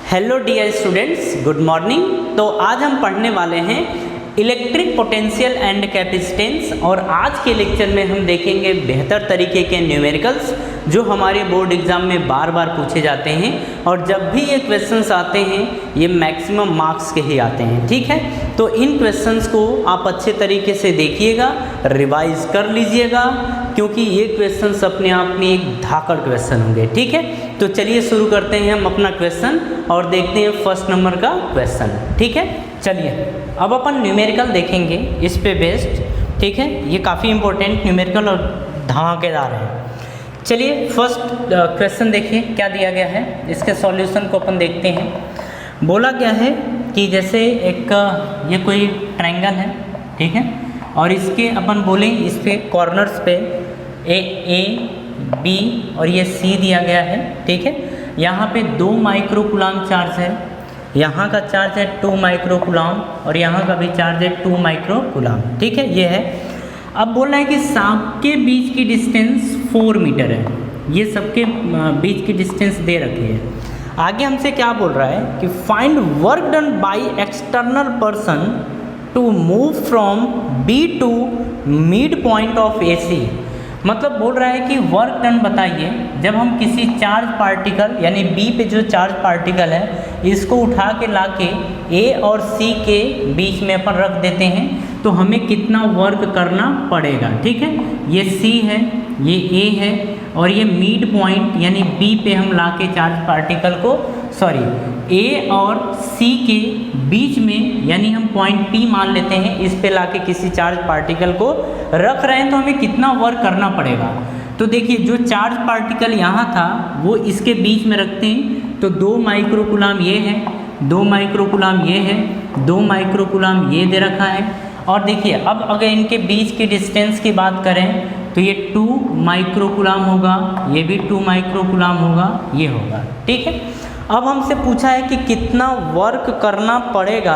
Hello dear students, good morning. तो आज हम पढ़ने वाले हैं इलेक्ट्रिक पोटेंशियल एंड कैपेसिटेंस और आज के लेक्चर में हम देखेंगे बेहतर तरीके के न्यूमेरिकल्स जो हमारे बोर्ड एग्जाम में बार बार पूछे जाते हैं और जब भी ये क्वेश्चंस आते हैं ये मैक्सिमम मार्क्स के ही आते हैं। ठीक है, तो इन क्वेश्चंस को आप अच्छे तरीके से देखिएगा, रिवाइज कर लीजिएगा क्योंकि ये क्वेश्चंस अपने आप में एक धाकड़ क्वेश्चन होंगे। ठीक है, तो चलिए शुरू करते हैं हम अपना क्वेश्चन और देखते हैं फर्स्ट नंबर का क्वेश्चन। ठीक है, चलिए अब अपन न्यूमेरिकल देखेंगे इस पे बेस्ड। ठीक है, ये काफ़ी इंपॉर्टेंट न्यूमेरिकल और धमाकेदार है। चलिए फर्स्ट क्वेश्चन देखिए क्या दिया गया है, इसके सॉल्यूशन को अपन देखते हैं। बोला गया है कि जैसे एक ये कोई ट्रायंगल है, ठीक है, और इसके अपन बोलें इस पे कॉर्नर्स पे ए बी और ये सी दिया गया है। ठीक है, यहाँ पे 2 माइक्रो कूलम चार्ज है, यहाँ का चार्ज है 2 माइक्रो कूलम और यहाँ का भी चार्ज है 2 माइक्रो कूलम। ठीक है, ये है। अब बोल रहा है कि सबके बीच की डिस्टेंस 4 मीटर है, ये सबके बीच की डिस्टेंस दे रखी है। आगे हमसे क्या बोल रहा है कि find work done by external person to move from B to midpoint of A C. मतलब बोल रहा है कि वर्क डन बताइए जब हम किसी चार्ज पार्टिकल यानी बी पे जो चार्ज पार्टिकल है इसको उठा के लाके ए और सी के बीच में अपन रख देते हैं तो हमें कितना वर्क करना पड़ेगा। ठीक है, ये सी है, ये ए है और ये मिड पॉइंट यानी बी पे हम लाके चार्ज पार्टिकल को ए और सी के बीच में यानी हम पॉइंट पी मान लेते हैं, इस पे लाके किसी चार्ज पार्टिकल को रख रहे हैं तो हमें कितना वर्क करना पड़ेगा। तो देखिए जो चार्ज पार्टिकल यहाँ था वो इसके बीच में रखते हैं तो 2 माइक्रो कूलम ये है, 2 माइक्रो कूलम ये है, 2 माइक्रो कूलम ये दे रखा है। और देखिए अब अगर इनके बीच की डिस्टेंस की बात करें तो ये 2 माइक्रो कूलम होगा, ये भी 2 माइक्रो कूलम होगा, ये होगा। ठीक है, अब हमसे पूछा है कि कितना वर्क करना पड़ेगा,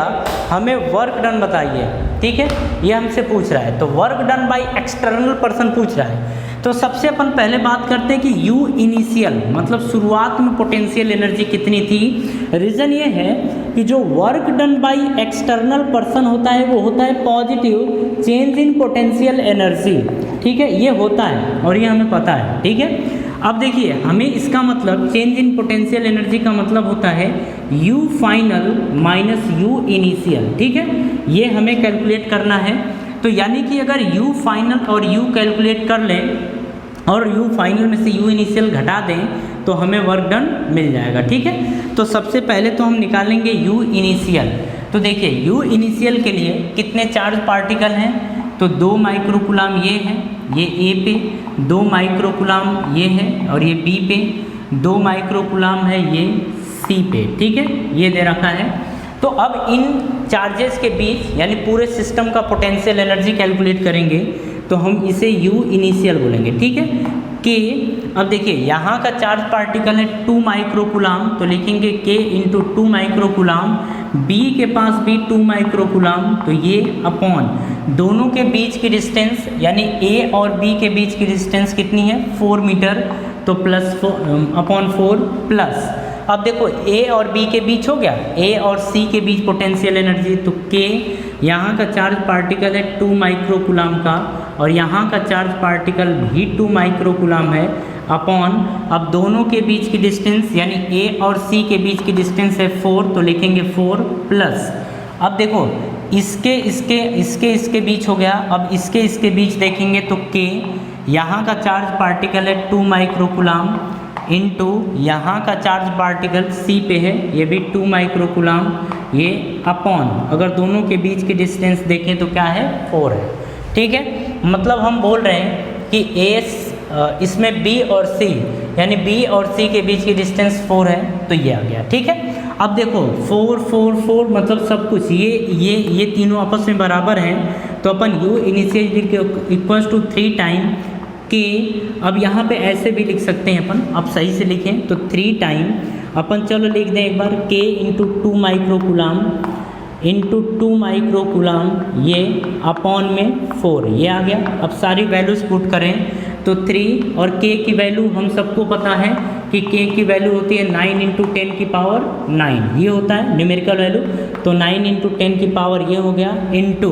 हमें वर्क डन बताइए। ठीक है, ये हमसे पूछ रहा है तो work done by external person पूछ रहा है। तो सबसे अपन पहले बात करते हैं कि यू इनिशियल मतलब शुरुआत में पोटेंशियल एनर्जी कितनी थी। रीज़न ये है कि जो work done by external person होता है वो होता है positive change in potential energy. ठीक है, ये होता है और ये हमें पता है। ठीक है, अब देखिए हमें इसका मतलब चेंज इन पोटेंशियल एनर्जी का मतलब होता है U final minus U initial. ठीक है, ये हमें कैलकुलेट करना है। तो यानी कि अगर U फाइनल और U कैलकुलेट कर लें और U फाइनल में से U इनिशियल घटा दें तो हमें वर्क डन मिल जाएगा। ठीक है, तो सबसे पहले तो हम निकालेंगे U इनिशियल। तो देखिए U इनिशियल के लिए कितने चार्ज पार्टिकल हैं तो 2 माइक्रो कूलम ये है, ये ए पे 2 माइक्रो कूलम ये है और ये बी पे 2 माइक्रो कूलम है ये सी पे। ठीक है, ये दे रखा है। तो अब इन चार्जेस के बीच यानी पूरे सिस्टम का पोटेंशियल एनर्जी कैलकुलेट करेंगे तो हम इसे यू इनिशियल बोलेंगे। ठीक है, के अब देखिए यहाँ का चार्ज पार्टिकल है 2 माइक्रो कूलम तो लिखेंगे के इंटू 2 माइक्रो कूलम, बी के पास भी 2 माइक्रो कूलम तो ये अपॉन दोनों के बीच की डिस्टेंस यानी ए और बी के बीच की डिस्टेंस कितनी है 4 मीटर तो प्लस अपॉन 4 प्लस। अब देखो ए और बी के बीच हो गया, ए और सी के बीच पोटेंशियल एनर्जी तो के यहाँ का चार्ज पार्टिकल है 2 माइक्रो कूलम का और यहाँ का चार्ज पार्टिकल भी 2 माइक्रो कूलम है अपॉन अब दोनों के बीच की डिस्टेंस यानी ए और सी के बीच की डिस्टेंस है 4 तो लिखेंगे 4 प्लस। अब देखो इसके बीच हो गया, अब इसके बीच देखेंगे तो के यहाँ का चार्ज पार्टिकल है 2 माइक्रो कूलम इनटू यहाँ का चार्ज पार्टिकल सी पे है ये भी 2 माइक्रो कूलम ये अपॉन अगर दोनों के बीच की डिस्टेंस देखें तो क्या है 4 है। ठीक है, मतलब हम बोल रहे हैं कि इसमें बी और सी यानी बी और सी के बीच की डिस्टेंस 4 है तो ये आ गया। ठीक है, अब देखो 4 4 4 मतलब सब कुछ ये तीनों आपस में बराबर हैं तो अपन U initial equals to 3 time के। अब यहाँ पे ऐसे भी लिख सकते हैं अपन, अब सही से लिखें तो 3 टाइम अपन चलो लिख दें एक बार के into 2 micro coulomb into 2 micro coulomb ये अपॉन में 4 ये आ गया। अब सारी वैल्यूज पुट करें तो 3 और k की वैल्यू हम सबको पता है कि K की वैल्यू होती है 9 इंटू 10 की पावर 9, ये होता है न्यूमेरिकल वैल्यू। तो 9 इंटू 10 की पावर ये हो गया इंटू,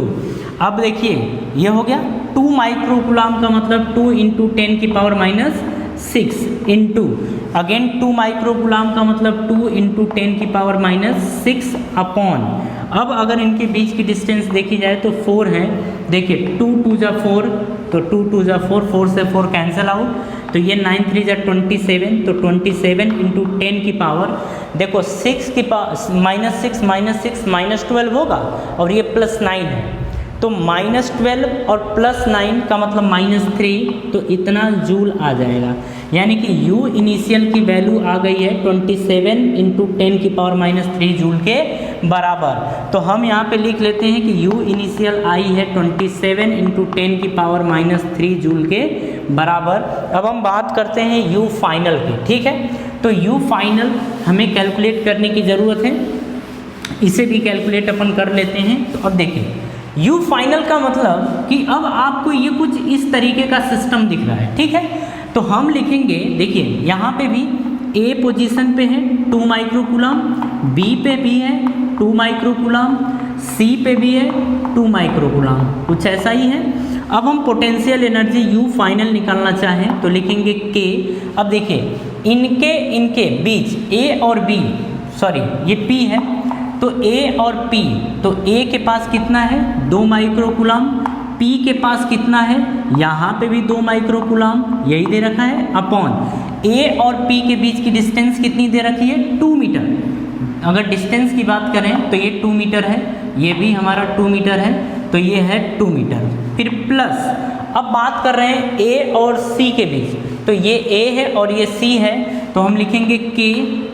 अब देखिए ये हो गया 2 माइक्रोकुलाम का मतलब 2 इंटू 10 की power minus 6 into again 2 microcoulomb का मतलब 2 इंटू 10 की पावर माइनस 6 अपॉन, अब अगर इनके बीच की डिस्टेंस देखी जाए तो 4 है, देखिए 2 2 जा 4, तो 2 2 जा 4, 4 से 4 कैंसिल आउट, तो ये 9 3 जा 27, तो 27 इंटू 10 की पावर, देखो 6 की पावर माइनस 6 माइनस 12 होगा और ये प्लस 9 है, तो -12 और +9 का मतलब -3, तो इतना जूल आ जाएगा। यानी कि U इनिशियल की वैल्यू आ गई है 27 इंटू 10 की पावर -3 जूल के बराबर। तो हम यहाँ पे लिख लेते हैं कि U इनिशियल आई है 27 इंटू 10 की पावर -3 जूल के बराबर। अब हम बात करते हैं U फाइनल की, ठीक है। तो U फाइनल हमें कैलकुलेट करने की ज़रूरत है, इसे भी कैलकुलेट अपन कर लेते हैं। तो अब देखिए U फाइनल का मतलब कि अब आपको ये कुछ इस तरीके का सिस्टम दिख रहा है, ठीक है। तो हम लिखेंगे, देखिए यहाँ पे भी A पोजीशन पे है 2 माइक्रोकुलाम, B पे भी है 2 माइक्रोकुलाम, C पे भी है 2 माइक्रोकुलाम, कुछ ऐसा ही है। अब हम पोटेंशियल एनर्जी U फाइनल निकालना चाहें तो लिखेंगे K। अब देखिए इनके बीच A और B, सॉरी ये P है, तो A और P, तो A के पास कितना है 2 माइक्रोकुलाम, P के पास कितना है, यहाँ पे भी 2 माइक्रोकुलाम, यही दे रखा है, अपॉन A और P के बीच की डिस्टेंस कितनी दे रखी है 2 मीटर। अगर डिस्टेंस की बात करें तो ये 2 मीटर है, ये भी हमारा 2 मीटर है, तो ये है 2 मीटर। फिर प्लस, अब बात कर रहे हैं A और C के बीच, तो ये A है और ये C है, तो हम लिखेंगे K।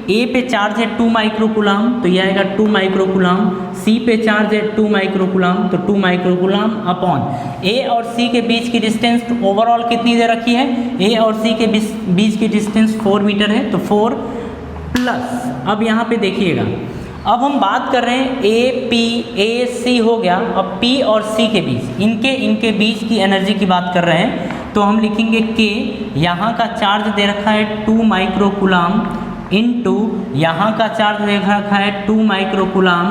A पे चार्ज है 2 माइक्रोकुलाम, तो ये आएगा 2 माइक्रोकुलाम, C पे चार्ज है 2 माइक्रोकुलाम, तो 2 माइक्रोकुलाम अपॉन A और C के बीच की डिस्टेंस ओवरऑल कितनी दे रखी है, A और C के बीच की डिस्टेंस 4 मीटर है, तो 4 प्लस, अब यहाँ पे देखिएगा, अब हम बात कर रहे हैं A C हो गया, अब P और C के बीच, इनके बीच की एनर्जी की बात कर रहे हैं, तो हम लिखेंगे K। यहाँ का चार्ज दे रखा है 2 माइक्रोकुलाम इनटू यहाँ का चार्ज दे रखा है 2 माइक्रोकुलाम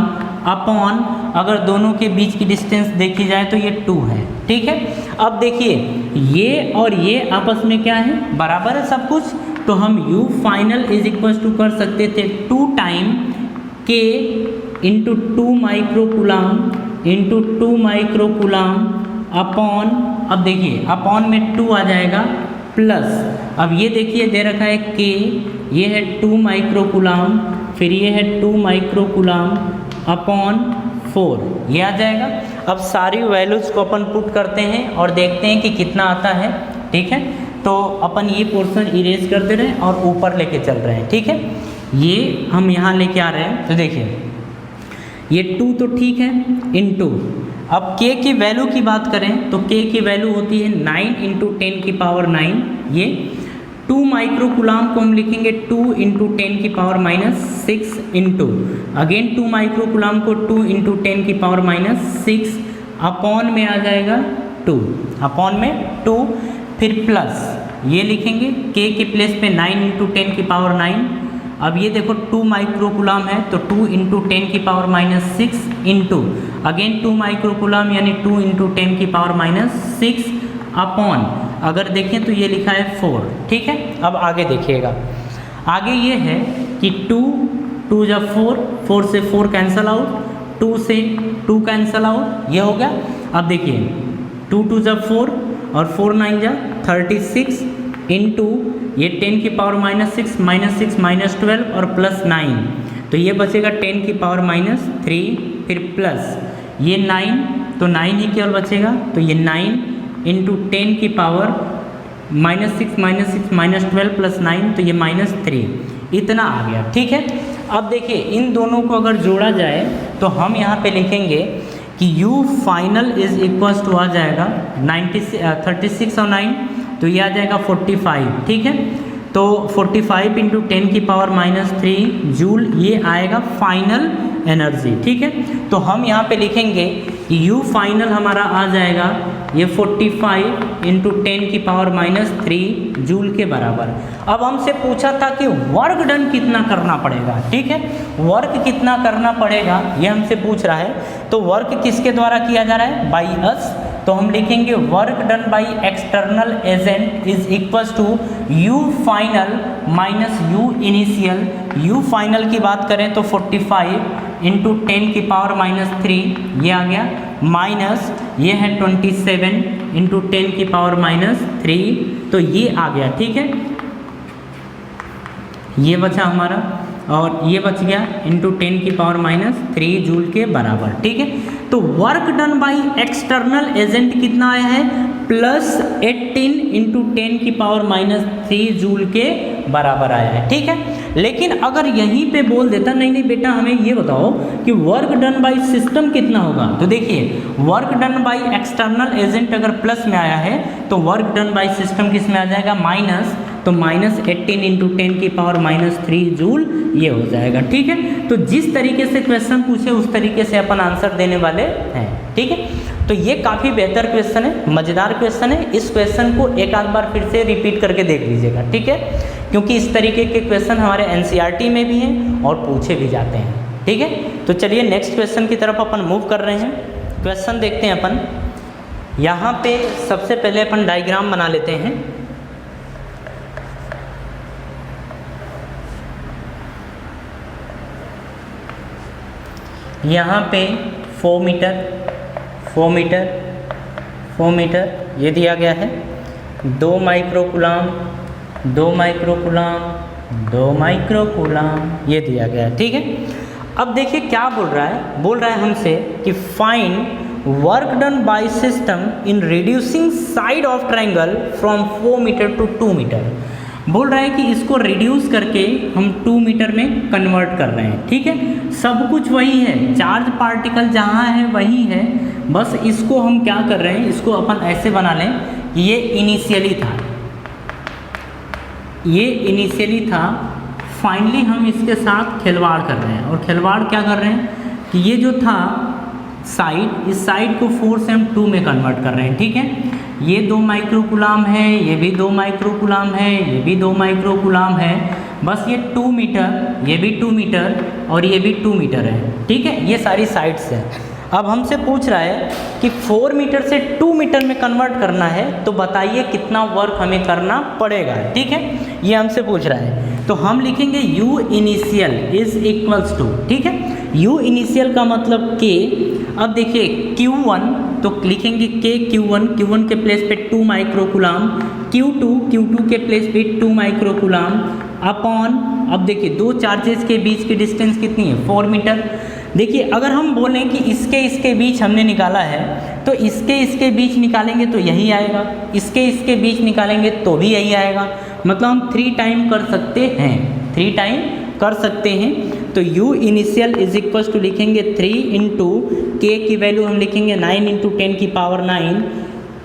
अपॉन, अगर दोनों के बीच की डिस्टेंस देखी जाए तो ये 2 है, ठीक है। अब देखिए ये और ये आपस में क्या है, बराबर है सब कुछ, तो हम U final is equal to कर सकते थे 2 time K into 2 microcoulomb upon, अब देखिए अपॉन में 2 आ जाएगा, प्लस, अब ये देखिए दे रखा है K, ये है 2 माइक्रोकुलाम, फिर ये है 2 माइक्रोकुलाम अपॉन 4, ये आ जाएगा। अब सारी वैल्यूज़ को अपन पुट करते हैं और देखते हैं कि कितना आता है, ठीक है। तो अपन ये पोर्शन इरेज कर दे रहे हैं और ऊपर लेके चल रहे हैं, ठीक है। ये हम यहाँ लेके आ रहे हैं, तो देखिए ये 2 तो ठीक है, इनटू, अब K की वैल्यू की बात करें तो K की वैल्यू होती है 9 इंटू 10 की पावर 9, ये 2 माइक्रोकुलाम को हम लिखेंगे 2 इंटू 10 की पावर -6 इंटू अगेन 2 माइक्रोकुलाम को 2 इंटू 10 की पावर -6 अपॉन में आ जाएगा 2, अपॉन में 2, फिर प्लस ये लिखेंगे K के प्लेस पे 9 इंटू 10 की पावर 9। अब ये देखो 2 माइक्रोकुलाम है, तो 2 इंटू 10 की पावर -6 इंटू अगेन 2 माइक्रोकुलाम यानी 2 इंटू 10 की पावर -6 अपॉन, अगर देखें तो ये लिखा है 4, ठीक है। अब आगे देखिएगा, आगे ये है कि 2 2 जा 4, 4 से 4 कैंसल आउट, 2 से 2 कैंसल आउट, ये हो गया। अब देखिए 2 2 जा 4 और 4 9 जा 36 इंटू ये 10 की पावर -6 -12 और +9, तो ये बचेगा 10 की पावर -3, फिर प्लस ये 9, तो 9 ही केवल बचेगा, तो ये 9 इंटू 10 की पावर -6 -12 + 9, तो ये -3, इतना आ गया, ठीक है। अब देखिए इन दोनों को अगर जोड़ा जाए तो हम यहाँ पे लिखेंगे कि U final is equals to आ जाएगा 36 और 9, तो ये आ जाएगा 45, ठीक है। तो 45 इंटू 10 की पावर -3 जूल, ये आएगा फाइनल एनर्जी, ठीक है। तो हम यहाँ पे लिखेंगे कि U फाइनल हमारा आ जाएगा ये 45 इंटू 10 की पावर माइनस 3 जूल के बराबर। अब हमसे पूछा था कि वर्क डन कितना करना पड़ेगा, ठीक है, वर्क कितना करना पड़ेगा ये हमसे पूछ रहा है। तो वर्क किसके द्वारा किया जा रहा है, बाई अस, तो हम लिखेंगे work done by external agent is equals to U final minus U initial. U final की बात करें तो 45 इंटू 10 की पावर माइनस 3 ये आ गया, माइनस ये है 27 इंटू 10 की पावर माइनस 3, तो ये आ गया, ठीक है, ये बचा हमारा, और ये बच गया इंटू 10 की पावर माइनस 3 जूल के बराबर, ठीक है। तो work done by external agent कितना आया है, प्लस 18 इंटू 10 की पावर माइनस 3 जूल के बराबर आया है, ठीक है। लेकिन अगर यहीं पे बोल देता नहीं नहीं बेटा हमें ये बताओ कि वर्क डन बाई सिस्टम कितना होगा, तो देखिए work done by external agent अगर प्लस में आया है तो वर्क डन बाई सिस्टम किस में आ जाएगा, माइनस, तो माइनस 18 इंटू 10 की पावर माइनस 3 जूल ये हो जाएगा, ठीक है। तो जिस तरीके से क्वेश्चन पूछे उस तरीके से अपन आंसर देने वाले हैं, ठीक है। तो ये काफ़ी बेहतर क्वेश्चन है, मज़ेदार क्वेश्चन है। इस क्वेश्चन को एक आध बार फिर से रिपीट करके देख लीजिएगा, ठीक है, क्योंकि इस तरीके के क्वेश्चन हमारे एनसीईआरटी में भी हैं और पूछे भी जाते हैं, ठीक है। तो चलिए नेक्स्ट क्वेश्चन की तरफ अपन मूव कर रहे हैं। क्वेश्चन देखते हैं अपन। यहाँ पे सबसे पहले अपन डायग्राम बना लेते हैं। यहाँ पे 4 मीटर 4 मीटर 4 मीटर ये दिया गया है, 2 माइक्रोकूलाम 2 माइक्रोकूलाम 2 माइक्रोकूलाम ये दिया गया है, ठीक है। अब देखिए क्या बोल रहा है हमसे कि find work done by system in reducing side of triangle from 4 metre to 2 metre. बोल रहा है कि इसको रिड्यूस करके हम 2 मीटर में कन्वर्ट कर रहे हैं, ठीक है। सब कुछ वही है, चार्ज पार्टिकल जहाँ है वही है, बस इसको हम क्या कर रहे हैं, इसको अपन ऐसे बना लें कि ये इनिशियली था, फाइनली हम इसके साथ खिलवाड़ कर रहे हैं। और खिलवाड़ क्या कर रहे हैं कि ये जो था साइड, इस साइड को 4 से हम 2 में कन्वर्ट कर रहे हैं, ठीक है। ये 2 माइक्रोकूलाम है, ये भी 2 माइक्रोकूलाम है, ये भी 2 माइक्रोकूलाम है, बस ये 2 मीटर, ये भी 2 मीटर और ये भी 2 मीटर है, ठीक है। ये सारी साइड्स हैं। अब हमसे पूछ रहा है कि 4 मीटर से 2 मीटर में कन्वर्ट करना है, तो बताइए कितना वर्क हमें करना पड़ेगा, ठीक है, ये हमसे पूछ रहा है। तो हम लिखेंगे u initial is equals to, ठीक है, u इनिशियल का मतलब k। अब देखिए Q1 तो लिखेंगे k Q1 के प्लेस पे 2 माइक्रोकूलाम, Q2 के प्लेस पे 2 माइक्रोकूलाम अपॉन, अब देखिए दो चार्जेस के बीच की डिस्टेंस कितनी है, 4 मीटर। देखिए अगर हम बोलें कि इसके बीच हमने निकाला है, तो इसके बीच निकालेंगे तो यही आएगा, इसके बीच निकालेंगे तो भी यही आएगा, मतलब हम 3 टाइम कर सकते हैं, 3 टाइम कर सकते हैं। तो u initial is equals to लिखेंगे 3 इंटू k की वैल्यू हम लिखेंगे 9 इंटू 10 की पावर 9,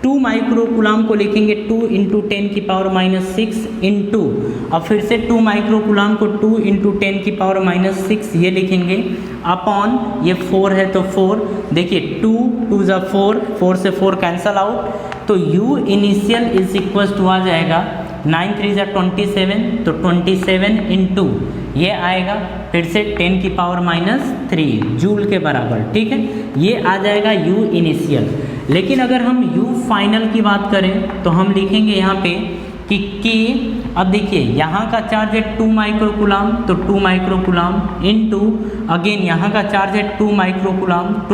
2 माइक्रोकूलाम को लिखेंगे 2 इंटू 10 की पावर माइनस 6 इंटू, अब फिर से 2 माइक्रोकूलाम को 2 इंटू 10 की पावर माइनस 6 ये लिखेंगे अपॉन, ये 4 है तो 4, देखिए 2 ज़ा 4 से 4 कैंसल आउट, तो u initial is equals to आ जाएगा 9 3 ज़ा 27, तो 27 इंटू ये आएगा फिर से 10 की पावर माइनस 3 जूल के बराबर, ठीक है, ये आ जाएगा u इनिशियल। लेकिन अगर हम u फाइनल की बात करें तो हम लिखेंगे यहाँ पे कि k, अब देखिए यहाँ का चार्ज है 2 माइक्रोकूलाम, तो 2 माइक्रोकूलाम इंटू अगेन यहाँ का चार्ज है 2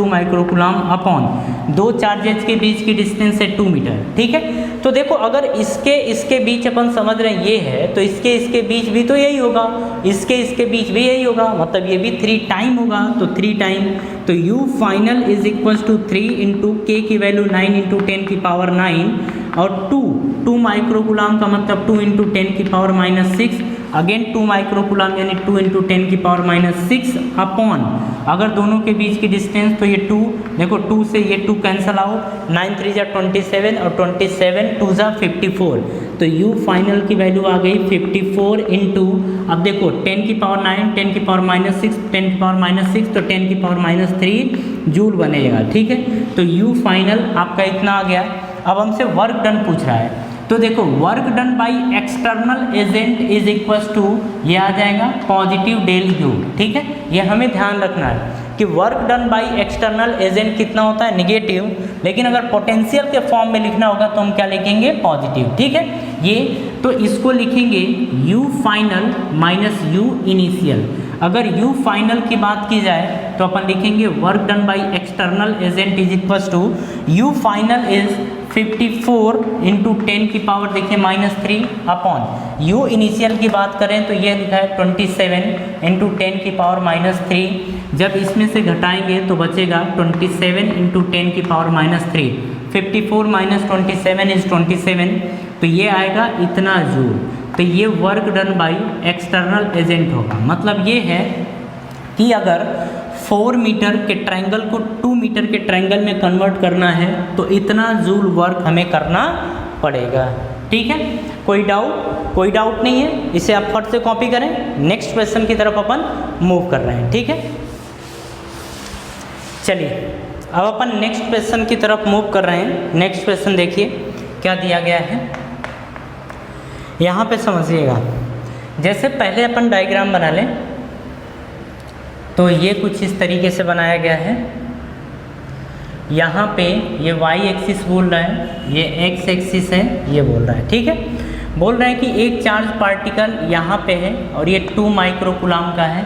माइक्रोकूलाम अपॉन, दो चार्जेस के बीच की डिस्टेंस है 2 मीटर, ठीक है। तो देखो अगर इसके बीच अपन समझ रहे हैं ये है, तो इसके बीच भी तो यही होगा, इसके बीच भी यही होगा, मतलब ये भी 3 टाइम होगा, तो 3 टाइम, तो u final is equals to 3 into k की वैल्यू 9 इंटू 10 की पावर 9 और 2 माइक्रोकूलाम का मतलब 2 इंटू 10 की पावर माइनस 6, अगेन 2 माइक्रोकूलाम यानी 2 इंटू 10 की पावर माइनस 6 अपॉन, अगर दोनों के बीच की डिस्टेंस तो ये 2, देखो 2 से ये 2 कैंसल आउट, 9 3 ज़ा 27 और 27 2 ज़ा 54, तो u फाइनल की वैल्यू आ गई 54 इंटू, अब देखो 10 की पावर 9, 10 की पावर माइनस 6, 10 की पावर माइनस 6, तो 10 की पावर माइनस 3 जूल बनेगा, ठीक है। तो u फाइनल आपका इतना आ गया अब हमसे वर्क डन पूछ रहा है, तो देखो work done by external agent is equals to, ये आ जाएगा पॉजिटिव डेल यू। ठीक है, ये हमें ध्यान रखना है कि work done by external agent कितना होता है, निगेटिव, लेकिन अगर पोटेंशियल के फॉर्म में लिखना होगा तो हम क्या लिखेंगे, पॉजिटिव। ठीक है, ये तो इसको लिखेंगे U final minus U initial. अगर U फाइनल की बात की जाए तो अपन लिखेंगे work done by external agent is equals to U final is 54 into 10 की पावर देखिए -3 अपॉन U इनिशियल की बात करें तो ये लिखा है 27 इंटू 10 की पावर -3। जब इसमें से घटाएंगे तो बचेगा 27 इंटू 10 की पावर -3। 54 माइनस 27 इज 27, तो ये आएगा इतना जूल। तो ये work done by external agent होगा। मतलब ये है कि अगर 4 मीटर के ट्रायंगल को 2 मीटर के ट्रायंगल में कन्वर्ट करना है तो इतना जूल वर्क हमें करना पड़ेगा। ठीक है, कोई डाउट नहीं है, इसे आप फट से कॉपी करें। नेक्स्ट क्वेश्चन की तरफ अपन मूव कर रहे हैं। ठीक है, चलिए अब अपन नेक्स्ट क्वेश्चन की तरफ मूव कर रहे हैं। नेक्स्ट क्वेश्चन देखिए क्या दिया गया है, यहाँ पे समझिएगा। जैसे पहले अपन डायग्राम बना लें तो ये कुछ इस तरीके से बनाया गया है। यहाँ पे ये y एक्सिस बोल रहा है, ये x एक्सिस है, ये बोल रहा है। ठीक है, बोल रहा है कि एक चार्ज पार्टिकल यहाँ पे है और ये 2 माइक्रोकूलाम का है।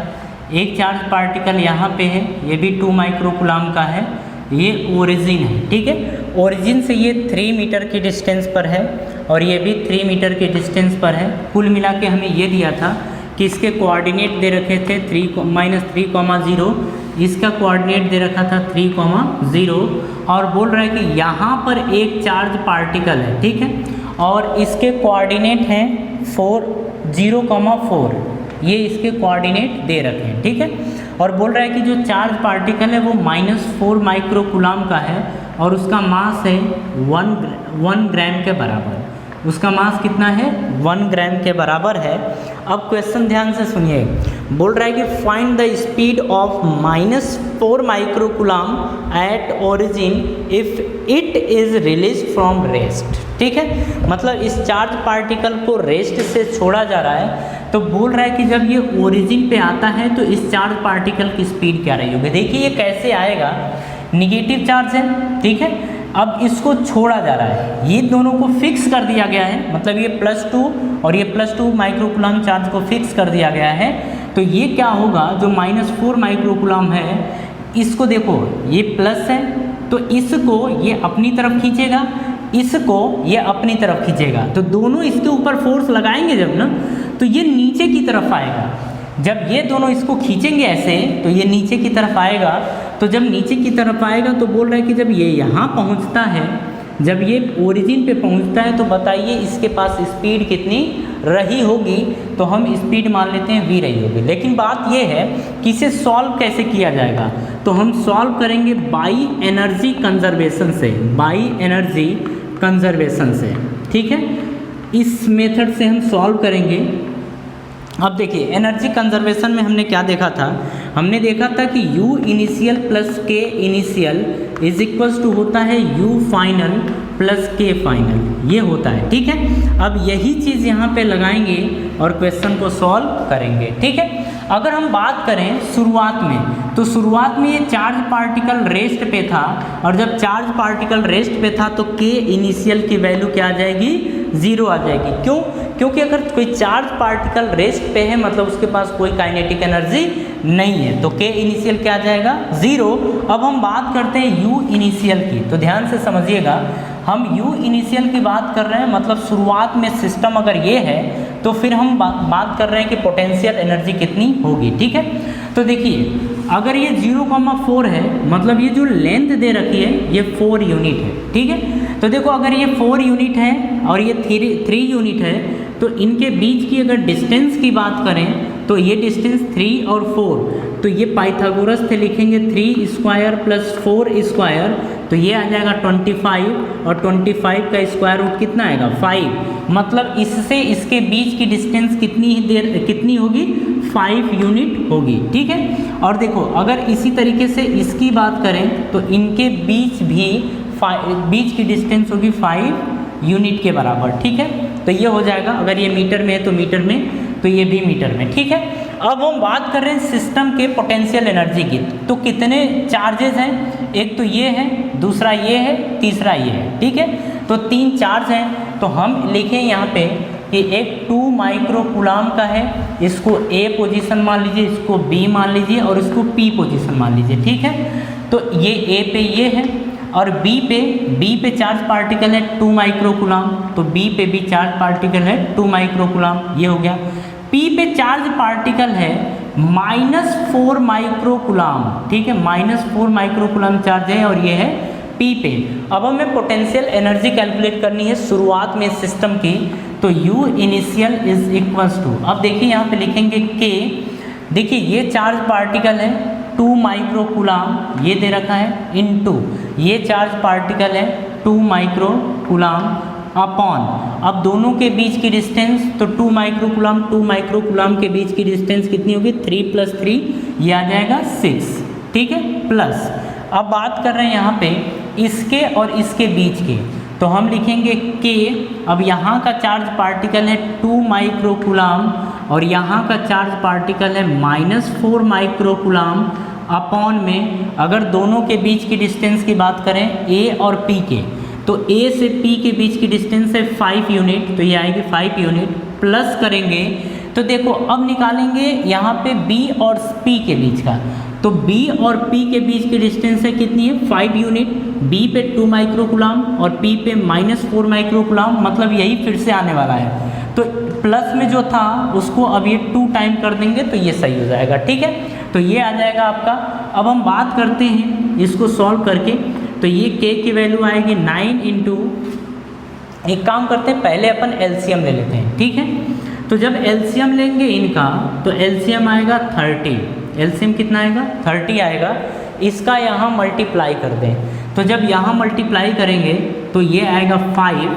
एक चार्ज पार्टिकल यहाँ पे है, ये भी 2 माइक्रोकूलाम का है। ये ओरिजिन है। ठीक है, ओरिजिन से ये 3 मीटर की डिस्टेंस पर है और ये भी 3 मीटर के डिस्टेंस पर है। कुल मिला के हमें ये दिया था कि इसके कोऑर्डिनेट दे रखे थे -3,0, इसका कोऑर्डिनेट दे रखा था 3,0 और बोल रहा है कि यहाँ पर एक चार्ज पार्टिकल है। ठीक है, और इसके कोऑर्डिनेट हैं 0,4, ये इसके कोऑर्डिनेट दे रखे हैं। ठीक है, और बोल रहा है कि जो चार्ज पार्टिकल है वो -4 माइक्रोकूलाम का है और उसका मास है 1 ग्राम के बराबर। उसका मास कितना है, 1 ग्राम के बराबर है। अब क्वेश्चन ध्यान से सुनिए, बोल रहा है कि find the speed of -4 microcoulomb at origin if it is release from rest. ठीक है, मतलब इस चार्ज पार्टिकल को रेस्ट से छोड़ा जा रहा है, तो बोल रहा है कि जब ये ओरिजिन पे आता है तो इस चार्ज पार्टिकल की स्पीड क्या रही होगी। देखिए ये कैसे आएगा, निगेटिव चार्ज है। ठीक है, अब इसको छोड़ा जा रहा है, ये दोनों को फिक्स कर दिया गया है, मतलब ये +2 और ये +2 माइक्रोकूलाम चार्ज को फिक्स कर दिया गया है। तो ये क्या होगा, जो -4 माइक्रोकूलाम है इसको देखो ये प्लस है तो इसको ये अपनी तरफ खींचेगा, इसको ये अपनी तरफ खींचेगा, तो दोनों इसके ऊपर फोर्स लगाएंगे जब ना, तो ये नीचे की तरफ आएगा। जब ये दोनों इसको खींचेंगे ऐसे तो ये नीचे की तरफ आएगा। तो जब नीचे की तरफ आएगा तो बोल रहा है कि जब ये यहाँ पहुँचता है, जब ये ओरिजिन पे पहुँचता है तो बताइए इसके पास स्पीड कितनी रही होगी। तो हम स्पीड मान लेते हैं v रही होगी। लेकिन बात ये है कि इसे सॉल्व कैसे किया जाएगा, तो हम सॉल्व करेंगे बाई एनर्जी कंजर्वेशन से, बाई एनर्जी कंजर्वेशन से। ठीक है, इस मेथड से हम सॉल्व करेंगे। अब देखिए एनर्जी कंजर्वेशन में हमने क्या देखा था, हमने देखा था कि U initial plus K initial is equals to होता है U final plus K final, ये होता है। ठीक है, अब यही चीज़ यहाँ पे लगाएंगे और क्वेश्चन को सॉल्व करेंगे। ठीक है, अगर हम बात करें शुरुआत में, तो शुरुआत में ये चार्ज पार्टिकल रेस्ट पे था और जब चार्ज पार्टिकल रेस्ट पे था तो K इनिशियल की वैल्यू क्या आ जाएगी, 0 आ जाएगी। क्यों, क्योंकि अगर कोई चार्ज पार्टिकल रेस्ट पे है मतलब उसके पास कोई काइनेटिक एनर्जी नहीं है, तो K इनिशियल क्या आ जाएगा, 0। अब हम बात करते हैं U इनिशियल की, तो ध्यान से समझिएगा, हम U इनिशियल की बात कर रहे हैं, मतलब शुरुआत में सिस्टम अगर ये है तो फिर हम बात कर रहे हैं कि पोटेंशियल एनर्जी कितनी होगी। ठीक है, तो देखिए अगर ये 0,4 है मतलब ये जो लेंथ दे रखी है ये 4 यूनिट है। ठीक है, तो देखो अगर ये 4 यूनिट है और ये 3 यूनिट है तो इनके बीच की अगर डिस्टेंस की बात करें तो ये डिस्टेंस 3 और 4, तो ये पाइथागोरस से लिखेंगे 3 स्क्वायर प्लस 4 स्क्वायर, तो ये आ जाएगा 25 और 25 का स्क्वायर रूट कितना आएगा, 5। मतलब इससे इसके बीच की डिस्टेंस कितनी होगी, 5 यूनिट होगी। ठीक है, और देखो अगर इसी तरीके से इसकी बात करें तो इनके बीच भी बीच की डिस्टेंस होगी 5 यूनिट के बराबर, ठीक है। तो ये हो जाएगा, अगर ये मीटर में है तो मीटर में, तो ये भी मीटर में, ठीक है। अब हम बात कर रहे हैं सिस्टम के पोटेंशियल एनर्जी की। तो कितने चार्जेस हैं, एक तो ये है, दूसरा ये है, तीसरा ये है, ठीक है। तो 3 चार्ज हैं। तो हम लिखें यहाँ पे कि एक 2 माइक्रो कूलाम का है, इसको A पोजीशन मान लीजिए, इसको B मान लीजिए और इसको P पोजीशन मान लीजिए, ठीक है। तो ये A पे ये है और B पे चार्ज पार्टिकल है 2 माइक्रो कूलाम, तो B पे भी चार्ज पार्टिकल है 2 माइक्रो कूलाम, ये हो गया। P पे चार्ज पार्टिकल है -4 माइक्रो कूलाम, ठीक है, -4 माइक्रो कूलाम चार्ज है और ये है P पे। अब हमें पोटेंशियल एनर्जी कैलकुलेट करनी है शुरुआत में सिस्टम की। तो U initial is equals to, अब देखिए यहाँ पे लिखेंगे K, देखिए ये चार्ज पार्टिकल है 2 माइक्रो कूलाम, ये दे रखा है, इनटू ये चार्ज पार्टिकल है 2 माइक्रो कूलाम अपॉन, अब दोनों के बीच की डिस्टेंस, तो 2 माइक्रो कूलाम के बीच की डिस्टेंस कितनी होगी, 3 + 3, ये आ जाएगा 6, ठीक है, प्लस। अब बात कर रहे हैं यहाँ पे इसके और इसके बीच के, तो हम लिखेंगे K, अब यहाँ का चार्ज पार्टिकल है 2 माइक्रो कूलाम और यहाँ का चार्ज पार्टिकल है -4 माइक्रो कूलाम अपॉन में, अगर दोनों के बीच की डिस्टेंस की बात करें A और P के, तो A से P के बीच की डिस्टेंस है 5 यूनिट, तो ये आएगी 5 यूनिट, प्लस करेंगे तो देखो अब निकालेंगे यहाँ पे B और P के बीच का, तो B और P के बीच की डिस्टेंस है कितनी है, 5 यूनिट, B पे 2 माइक्रो कूलाम और P पे -4 माइक्रो कूलाम, मतलब यही फिर से आने वाला है। तो प्लस में जो था उसको अब ये 2 टाइम कर देंगे तो ये सही हो जाएगा, ठीक है। तो ये आ जाएगा आपका। अब हम बात करते हैं इसको सॉल्व करके, तो ये K की वैल्यू आएगी 9 इंटू, एक काम करते हैं पहले अपन एलसीएम ले लेते हैं, ठीक है। तो जब एलसीएम लेंगे इनका, तो एलसीएम आएगा 30, एलसीएम कितना आएगा 30 आएगा, इसका यहाँ मल्टीप्लाई कर दें, तो जब यहाँ मल्टीप्लाई करेंगे तो ये आएगा 5,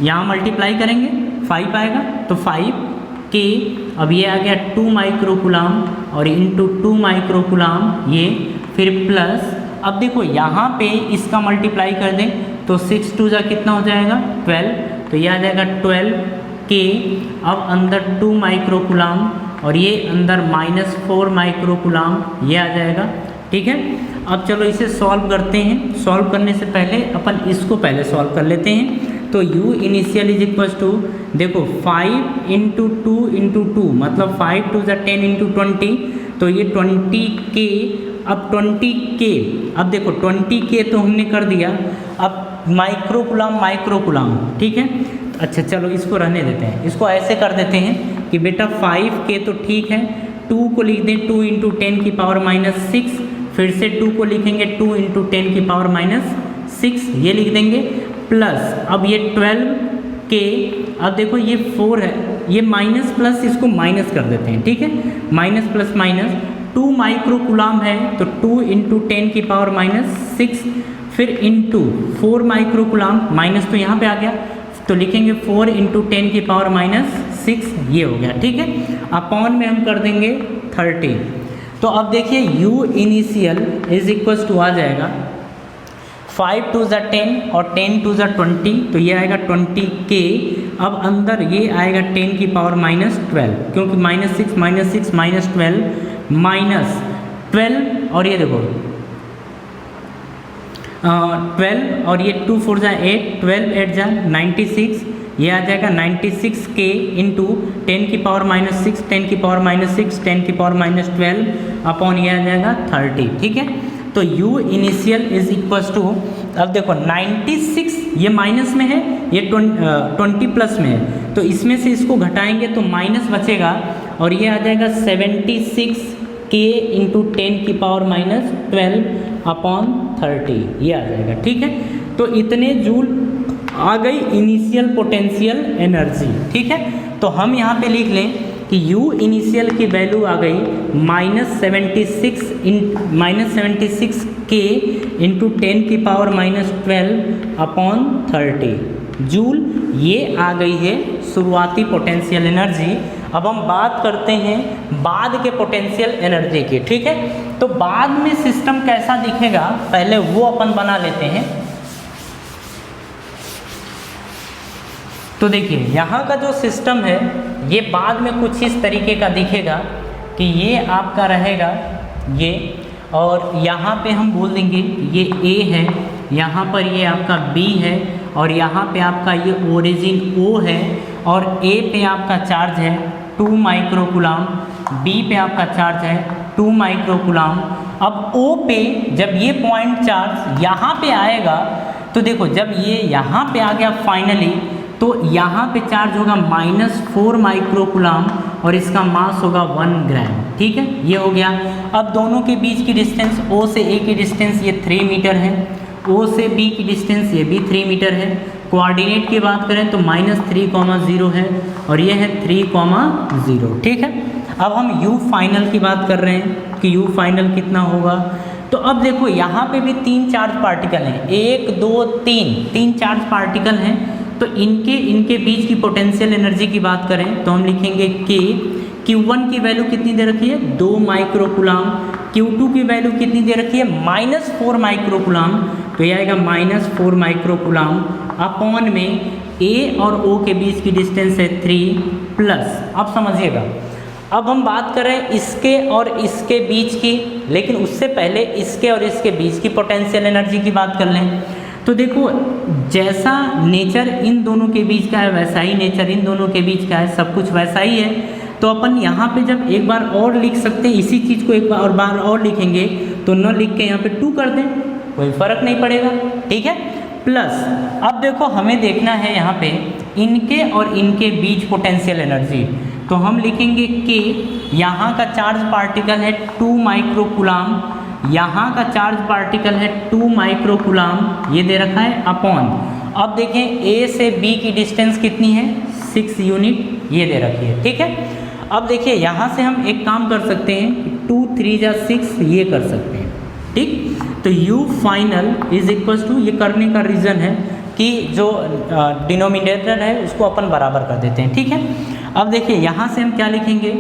यहाँ मल्टीप्लाई करेंगे 5 आएगा, तो 5K, अब ये आ गया 2 माइक्रो कूलाम और इंटू 2 माइक्रो कूलाम, ये फिर प्लस, अब देखो यहाँ पे इसका मल्टीप्लाई कर दें तो 6 2 जा कितना हो जाएगा 12, तो ये आ जाएगा 12K, अब अंदर 2 माइक्रो कूलाम और ये अंदर -4 माइक्रो कूलाम, ये आ जाएगा, ठीक है। अब चलो इसे सॉल्व करते हैं। सॉल्व करने से पहले अपन इसको पहले सॉल्व कर लेते हैं। तो U initial is equal to, देखो 5 इंटू 2 इंटू 2, मतलब 5 2 = 10 इंटू 20, तो ये 20K, अब 20K, अब देखो 20K तो हमने कर दिया, अब माइक्रो कूलाम, ठीक है। अच्छा चलो इसको रहने देते हैं, इसको ऐसे कर देते हैं कि बेटा 5K तो ठीक है, 2 को लिख दें 2 इंटू 10 की पावर -6, फिर से 2 को लिखेंगे 2 इंटू 10 की पावर -6, ये लिख देंगे, प्लस अब ये 12K, अब देखो ये 4 है, ये माइनस प्लस इसको माइनस कर देते हैं, ठीक है, minus plus minus, 2 micro coulomb है तो 2 इंटू 10 की पावर -6, फिर इंटू 4 माइक्रो कूलाम, माइनस तो यहाँ पे आ गया, तो लिखेंगे 4 इंटू 10 की पावर -6, ये हो गया, ठीक है। अपॉन में हम कर देंगे 30, तो अब देखिए U initial is equals to आ जाएगा 5 2 = 10 और 10 2 = 20, तो ये आएगा 20K, अब अंदर ये आएगा 10 की पावर -12, क्योंकि -6 -12 -12, और ये देखो 12 और ये 2 4 = 8, 12 8 = 96, ये आ जाएगा 96K इंटू 10 की पावर -6, 10 की पावर -6, 10 की पावर -12 अपॉन ये आ जाएगा 30, ठीक है। तो U initial is equals to, अब देखो 96 ये माइनस में है, ये 20 प्लस में है, तो इसमें से इसको घटाएंगे तो माइनस बचेगा और ये आ जाएगा 76K इंटू 10 की पावर -12 अपॉन 30, ये आ जाएगा, ठीक है। तो इतने जूल आ गई इनिशियल पोटेंशियल एनर्जी, ठीक है। तो हम यहाँ पे लिख लें कि U इनिशियल की वैल्यू आ गई -76K इंटू 10 की पावर -12 अपॉन 30 जूल, ये आ गई है शुरुआती पोटेंशियल एनर्जी। अब हम बात करते हैं बाद के पोटेंशियल एनर्जी की, ठीक है। तो बाद में सिस्टम कैसा दिखेगा पहले वो अपन बना लेते हैं। तो देखिए यहाँ का जो सिस्टम है ये बाद में कुछ इस तरीके का दिखेगा कि ये आपका रहेगा ये, और यहाँ पे हम बोल देंगे ये A है, यहाँ पर ये आपका B है, और यहाँ पे आपका ये ओरिजिन O है, और A पे आपका चार्ज है 2 माइक्रोकूलम, B पे आपका चार्ज है 2 माइक्रोकूलम। अब O पे जब ये पॉइंट चार्ज यहाँ पे आएगा तो देखो जब ये यहाँ पे आ गया फाइनली, तो यहाँ पे चार्ज होगा -4 माइक्रोकूलम और इसका मास होगा 1 ग्राम। ठीक है, ये हो गया। अब दोनों के बीच की डिस्टेंस O से A की डिस्टेंस ये 3 मीटर है, O से B की डिस्टेंस ये भी 3 मीटर है। कोऑर्डिनेट की बात करें तो -3,0 है और ये है 3,0। ठीक है, अब हम U फाइनल की बात कर रहे हैं कि U फाइनल कितना होगा। तो अब देखो यहाँ पे भी 3 चार्ज पार्टिकल हैं, 1 2 3 चार्ज पार्टिकल हैं। तो इनके बीच की पोटेंशियल एनर्जी की बात करें तो हम लिखेंगे K। Q1 की वैल्यू कितनी दे रखी है 2 माइक्रोकूलम, Q2 की वैल्यू कितनी दे रखी है -4 माइक्रोकूलम, तो ये आएगा -4 माइक्रोकूलम अपॉन में A और O के बीच की डिस्टेंस है 3 प्लस। अब समझिएगा, अब हम बात करें इसके और इसके बीच की, लेकिन उससे पहले इसके और इसके बीच की पोटेंशियल एनर्जी की बात कर लें। तो देखो जैसा नेचर इन दोनों के बीच का है वैसा ही नेचर इन दोनों के बीच का है, सब कुछ वैसा ही है। तो अपन यहाँ पे जब एक बार और लिख सकते हैं, इसी चीज़ को एक बार और लिखेंगे तो न लिख के यहाँ पे 2 कर दें, कोई फ़र्क नहीं पड़ेगा। ठीक है, प्लस अब देखो हमें देखना है यहाँ पे इनके और इनके बीच पोटेंशियल एनर्जी, तो हम लिखेंगे K। यहाँ का चार्ज पार्टिकल है 2 माइक्रोकूलम, यहाँ का चार्ज पार्टिकल है 2 माइक्रोकूलम, ये दे रखा है अपॉन। अब देखें A से B की डिस्टेंस कितनी है 6 यूनिट, ये दे रखी है। ठीक है, अब देखिए यहाँ से हम एक काम कर सकते हैं, 2 3 जा 6 ये कर सकते हैं। ठीक, तो U final is equals to, ये करने का रीज़न है कि जो डिनोमिनेटर है उसको अपन बराबर कर देते हैं। ठीक है, अब देखिए यहाँ से हम क्या लिखेंगे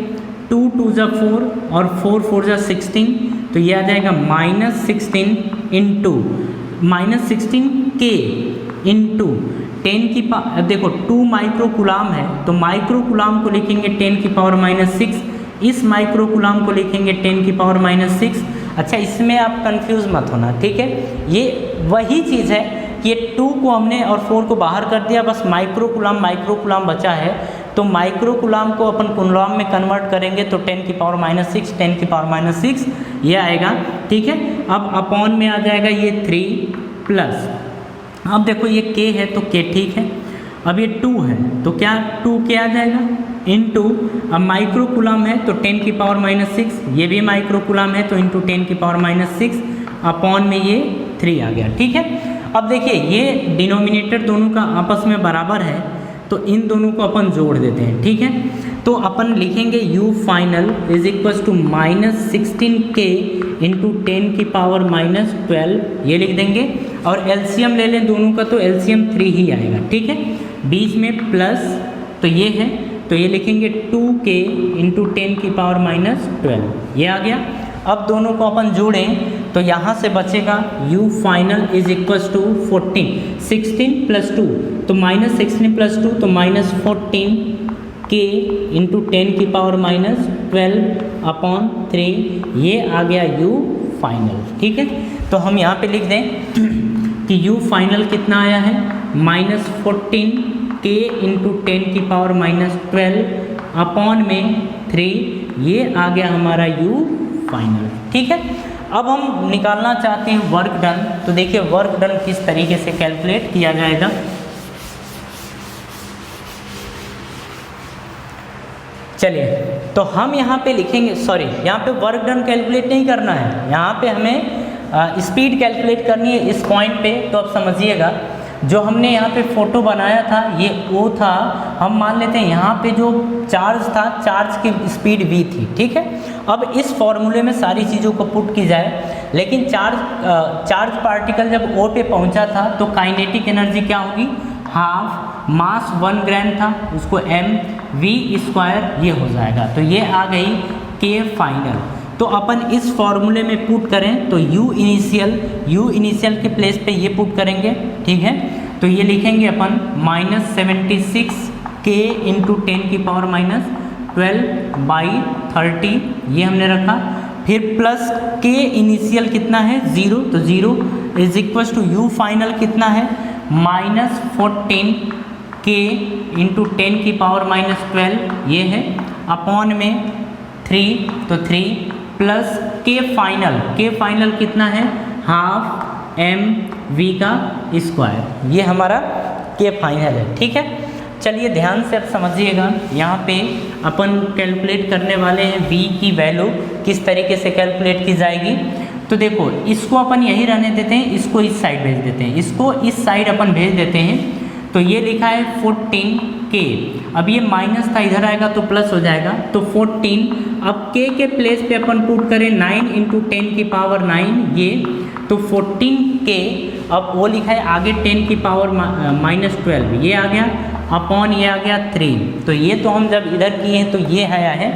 2 2 जा 4 और 4 4 जा 16, तो ये आ जाएगा -16 इंटू -16K इंटू 10 की पावर, देखो 2 माइक्रोकूलम है तो माइक्रोकूलम को लिखेंगे 10 की पावर -6, इस माइक्रोकूलम को लिखेंगे 10 की पावर -6। अच्छा, इसमें आप कंफ्यूज मत होना, ठीक है, ये वही चीज़ है कि ये 2 को हमने और 4 को बाहर कर दिया, बस माइक्रोकूलम बचा है। तो माइक्रोकूलम को अपन कूलम में कन्वर्ट करेंगे तो 10 की पावर -6 10 की पावर -6 ये आएगा। ठीक है, अब अपॉन में आ जाएगा ये 3 प्लस, अब देखो ये K है तो K ठीक है, अब ये 2 है तो क्या 2K आ जाएगा इनटू, अब माइक्रोकूलम है तो 10 की पावर -6, ये भी माइक्रोकूलम है तो इंटू 10 की पावर -6 अपॉन में ये 3 आ गया। ठीक है, अब देखिए ये डिनोमिनेटर दोनों का आपस में बराबर है तो इन दोनों को अपन जोड़ देते हैं। ठीक है, तो अपन लिखेंगे U final is equals to -16K into 10 की पावर -12, ये लिख देंगे, और एलसीएम ले लें दोनों का तो एलसीएम 3 ही आएगा। ठीक है, बीच में प्लस तो ये है तो ये लिखेंगे 2K इंटू 10 की पावर -12, ये आ गया। अब दोनों को अपन जोड़ें तो यहाँ से बचेगा U final is equals to 14, 16 plus 2 तो -16 प्लस 2 तो -14K इंटू 10 की पावर -12 अपॉन 3, ये आ गया U फाइनल। ठीक है, तो हम यहाँ पे लिख दें कि U फाइनल कितना आया है -14K इंटू 10 की पावर -12 अपॉन में 3, ये आ गया हमारा U फाइनल। ठीक है, अब हम निकालना चाहते हैं वर्क डन, तो देखिए वर्क डन किस तरीके से कैलकुलेट किया जाएगा। चलिए, तो हम यहाँ पे लिखेंगे, सॉरी यहाँ पे वर्क डन कैलकुलेट नहीं करना है, यहाँ पे हमें स्पीड कैलकुलेट करनी है इस पॉइंट पे। तो अब समझिएगा जो हमने यहाँ पे फ़ोटो बनाया था ये O था, हम मान लेते हैं यहाँ पे जो चार्ज था चार्ज की स्पीड V थी। ठीक है, अब इस फॉर्मूले में सारी चीज़ों को पुट की जाए, लेकिन चार्ज पार्टिकल जब O पे पहुँचा था तो काइनेटिक एनर्जी क्या होगी, हाफ मास 1 ग्राम था उसको mv² ये हो जाएगा, तो ये आ गई K फाइनल। तो अपन इस फॉर्मूले में पुट करें तो U इनिशियल के प्लेस पे ये पुट करेंगे। ठीक है, तो ये लिखेंगे अपन -76k इंटू 10⁻12/30 ये हमने रखा। फिर प्लस k इनिशियल कितना है 0, तो 0 is equal to u final कितना है -14k इंटू 10⁻12 ये है अपॉन में 3, तो 3 प्लस k फाइनल कितना है हाफ mv का स्क्वायर, ये हमारा k फाइनल है। ठीक है, चलिए ध्यान से अब समझिएगा, यहाँ पे अपन कैलकुलेट करने वाले हैं v की वैल्यू किस तरीके से कैलकुलेट की जाएगी। तो देखो इसको अपन यही रहने देते हैं, इसको इस साइड भेज देते हैं, इसको इस साइड अपन भेज देते हैं। तो ये लिखा है 14k, अब ये माइनस था इधर आएगा तो प्लस हो जाएगा, तो 14 अब k के प्लेस पे अपन पुट करें 9 इंटू 10⁻9 ये, तो 14k अब वो लिखा है आगे 10⁻−12 ये आ गया अपॉन ये आ गया 3। तो ये तो हम जब इधर किए हैं तो ये आया है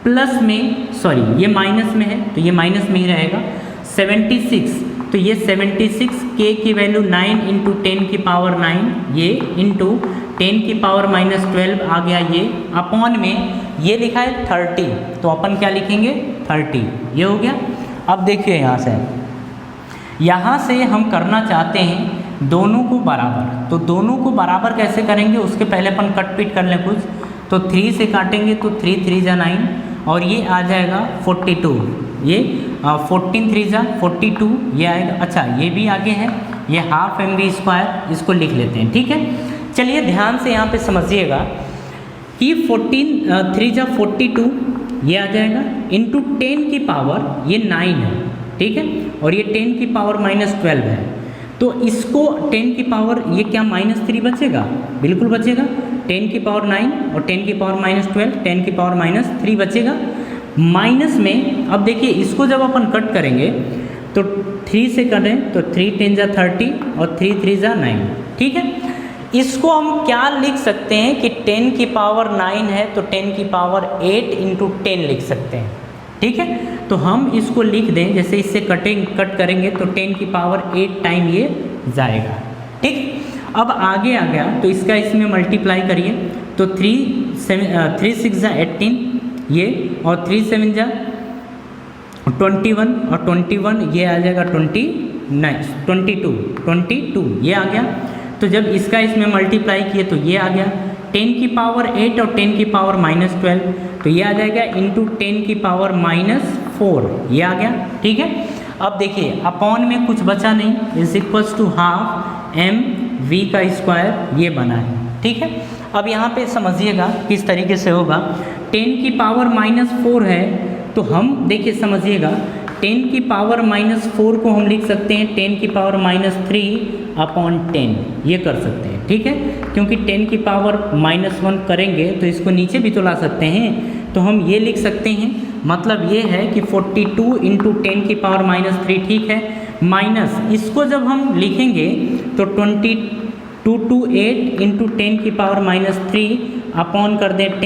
प्लस में, सॉरी ये माइनस में है तो ये माइनस में ही रहेगा 76, तो ये 76k की वैल्यू 9 इंटू 10⁻9 ये इंटू 10⁻−12 आ गया ये अपॉन में ये लिखा है 30, तो अपन क्या लिखेंगे 30 ये हो गया। अब देखिए यहाँ से हम करना चाहते हैं दोनों को बराबर, तो दोनों को बराबर कैसे करेंगे उसके पहले अपन कट पीट कर लें कुछ, तो 3 से काटेंगे तो 3 3 जा 9 और ये आ जाएगा 42, ये 14 3 जा 42 ये आएगा। अच्छा ये भी आगे है, ये हाफ mv², इसको लिख लेते हैं। ठीक है, चलिए ध्यान से यहाँ पे समझिएगा कि 14 3 जा 42 ये आ जाएगा इंटू 10 की पावर ये 9 है, ठीक है, और ये 10⁻−12 है, तो इसको 10 की पावर ये क्या -3 बचेगा, बिल्कुल बचेगा, 10⁻9 और 10⁻−12 10⁻−3 बचेगा माइनस में। अब देखिए इसको जब अपन कट करेंगे तो 3 से करें तो 3 10 जा 30 और 3 3 जा 9, ठीक है। इसको हम क्या लिख सकते हैं कि 10⁻9 है तो 10⁸ इंटू 10 लिख सकते हैं, ठीक है। तो हम इसको लिख दें, जैसे इससे कट करेंगे तो 10⁸ टाइम ये जाएगा, ठीक। अब आगे आ गया तो इसका इसमें मल्टीप्लाई करिए तो 3 6 जा 18 ये, और 3 7 जा 21 और 21 ये आ जाएगा 22 ये आ गया। तो जब इसका इसमें मल्टीप्लाई किए तो ये आ गया 10⁸ और 10⁻12, तो ये आ जाएगा इंटू 10⁻−4 ये आ गया, ठीक है। अब देखिए अपॉन में कुछ बचा नहीं, is equals to half mv² ये बना है, ठीक है। अब यहाँ पे समझिएगा किस तरीके से होगा, 10⁻−4 है तो हम देखिए समझिएगा 10⁻−4 को हम लिख सकते हैं 10⁻3/10 ये कर सकते हैं, ठीक है, क्योंकि 10⁻−1 करेंगे तो इसको नीचे भी तो ला सकते हैं, तो हम ये लिख सकते हैं, मतलब ये है कि 42 इंटू 10⁻−3, ठीक है, माइनस इसको जब हम लिखेंगे तो 228 इंटू 10⁻−3 अपॉन कर दें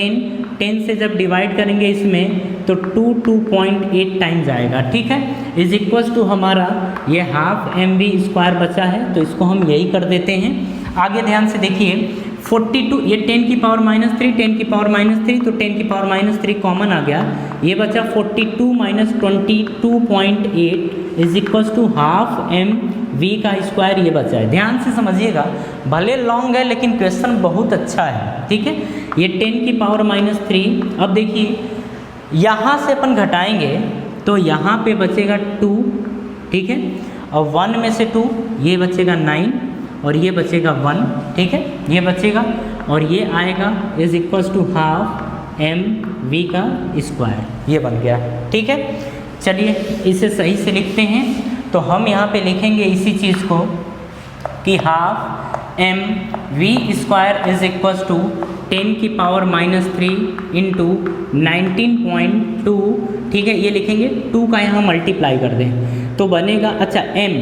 10 से जब डिवाइड करेंगे इसमें तो 2.8 टाइम्स आएगा, ठीक है, इज इक्वल्स टू हमारा ये हाफ mv² बचा है, तो इसको हम यही कर देते हैं। आगे ध्यान से देखिए 42 ये 10⁻3 10⁻3 तो 10⁻3 कॉमन आ गया, ये बचा 42 - 22.8 is equals to half mv² ये बचा है। ध्यान से समझिएगा, भले लॉन्ग है लेकिन क्वेश्चन बहुत अच्छा है, ठीक है। ये 10⁻3, अब देखिए यहाँ से अपन घटाएंगे तो यहाँ पे बचेगा 2, ठीक है, और 1 में से 2 ये बचेगा 9 और ये बचेगा 1, ठीक है, ये बचेगा और ये आएगा is equals to half mv² ये बन गया, ठीक है। चलिए इसे सही से लिखते हैं, तो हम यहाँ पे लिखेंगे इसी चीज़ को कि half mv² is equals to 10⁻³ into 19.2, ठीक है, ये लिखेंगे 2 का यहाँ मल्टीप्लाई कर दें तो बनेगा, अच्छा m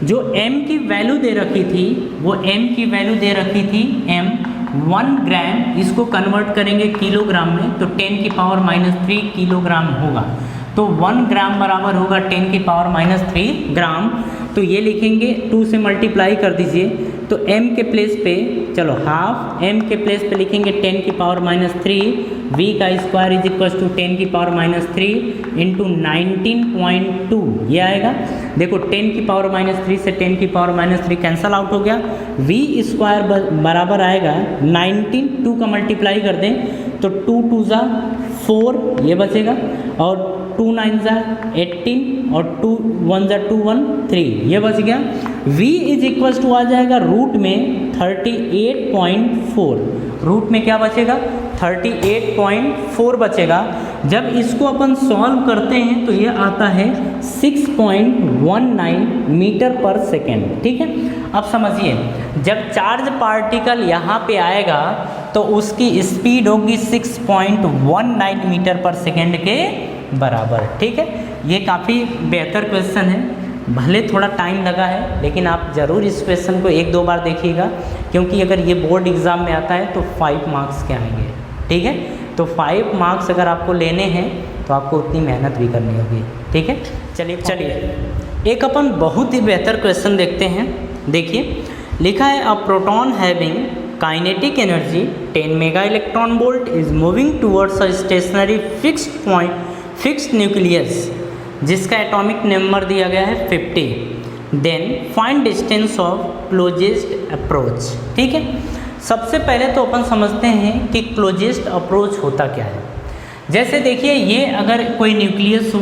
जो m की वैल्यू दे रखी थी वो m की वैल्यू दे रखी थी m 1 ग्राम, इसको कन्वर्ट करेंगे किलोग्राम में तो 10⁻³ किलोग्राम होगा, तो 1 ग्राम बराबर होगा 10⁻³ ग्राम, तो ये लिखेंगे 2 से मल्टीप्लाई कर दीजिए तो m के प्लेस पे चलो हाफ, m के प्लेस पे लिखेंगे 10 की पावर -3, v का स्क्वायर इज इक्वल टू 10 की पावर -3 इंटू 19.2 ये आएगा। देखो 10 की पावर -3 से 10 की पावर -3 कैंसल आउट हो गया, v स्क्वायर बराबर आएगा 19, 2 का मल्टीप्लाई कर दें तो 2 2 ज़ा 4 ये बचेगा, और 2 9 ज़ा 18 और 2 1 ज़ा 2 1 3 ये बच गया। v इज इक्वल टू आ जाएगा रूट में 38.4, रूट में क्या बचेगा 38.4 बचेगा। जब इसको अपन सॉल्व करते हैं तो ये आता है 6.19 मीटर पर सेकेंड। ठीक है, अब समझिए जब चार्ज पार्टिकल यहाँ पे आएगा तो उसकी स्पीड होगी 6.19 मीटर पर सेकेंड के बराबर। ठीक है, ये काफ़ी बेहतर क्वेश्चन है, भले थोड़ा टाइम लगा है लेकिन आप ज़रूर इस क्वेश्चन को 1-2 बार देखिएगा, क्योंकि अगर ये बोर्ड एग्ज़ाम में आता है तो 5 मार्क्स के आएंगे। ठीक है, तो 5 मार्क्स अगर आपको लेने हैं तो आपको उतनी मेहनत भी करनी होगी। ठीक है, चलिए एक अपन बहुत ही बेहतर क्वेश्चन देखते हैं। देखिए लिखा है a proton having kinetic energy 10 mega electron volt is moving towards a stationary fixed nucleus जिसका एटॉमिक नंबर दिया गया है 50, then find distance of closest approach. ठीक है, सबसे पहले तो अपन समझते हैं कि क्लोजेस्ट अप्रोच होता क्या है। जैसे देखिए ये अगर कोई न्यूक्लियस हो,